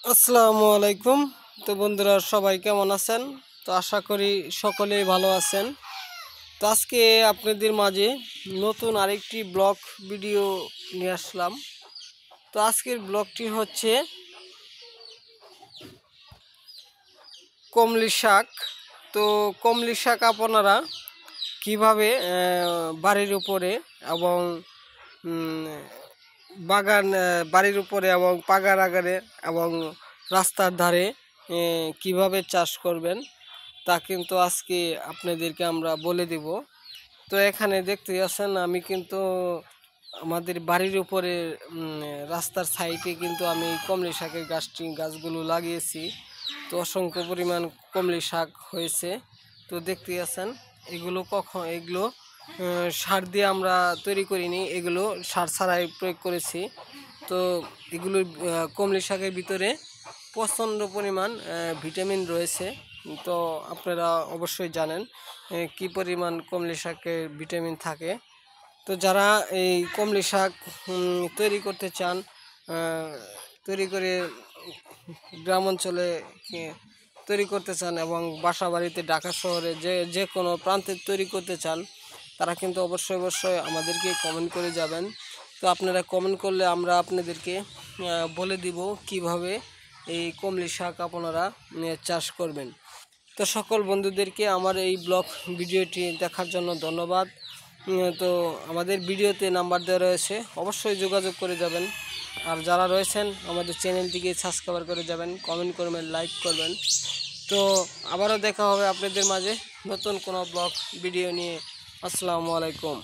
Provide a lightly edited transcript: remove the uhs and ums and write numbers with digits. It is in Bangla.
আসসালামু আলাইকুম। তো বন্ধুরা সবাই কেমন আছেন? তো আশা করি সকলেই ভালো আছেন। তো আজকে আপনাদের মাঝে নতুন আরেকটি ব্লগ ভিডিও নিয়ে আসলাম। তো আজকের ব্লগটি হচ্ছে কমলি শাক। তো কমলি শাক আপনারা কীভাবে বাড়ির উপরে এবং বাগান বাড়ির উপরে এবং পাগার আগারে এবং রাস্তার ধারে কিভাবে চাষ করবেন তা কিন্তু আজকে আপনাদেরকে আমরা বলে দেব। তো এখানে দেখতে আছেন আমি কিন্তু আমাদের বাড়ির উপরে রাস্তার সাইডে কিন্তু আমি কমলি শাকের গাছগুলো লাগিয়েছি। তো অসংখ্য পরিমাণ কমলি শাক হয়েছে। তো দেখতে আছেন এগুলো সার দিয়ে আমরা তৈরি করিনি, এগুলো সার ছাড়াই প্রয়োগ করেছি। তো এগুলো কমলি শাকের ভিতরে প্রচণ্ড পরিমাণ ভিটামিন রয়েছে। তো আপনারা অবশ্যই জানেন কি পরিমাণ কমলি শাকের ভিটামিন থাকে। তো যারা এই কমলি শাক তৈরি করতে চান, তৈরি করে গ্রাম অঞ্চলে তৈরি করতে চান এবং বাসা বাড়িতে ঢাকা শহরে যে কোনো প্রান্তে তৈরি করতে চান, তারা কিন্তু অবশ্যই আমাদেরকে কমেন্ট করে যাবেন। তো আপনারা কমেন্ট করলে আমরা আপনাদেরকে বলে দিব কিভাবে এই কমলি শাক আপনারা চাষ করবেন। তো সকল বন্ধুদেরকে আমার এই ব্লগ ভিডিওটি দেখার জন্য ধন্যবাদ। তো আমাদের ভিডিওতে নাম্বার দেওয়া রয়েছে, অবশ্যই যোগাযোগ করে যাবেন। আর যারা রয়েছেন আমাদের চ্যানেলটিকে সাবস্ক্রাইব করে যাবেন, কমেন্ট করবেন, লাইক করবেন। তো আবারও দেখা হবে আপনাদের মাঝে নতুন কোনো ব্লগ ভিডিও নিয়ে। আসসালামু আলাইকুম।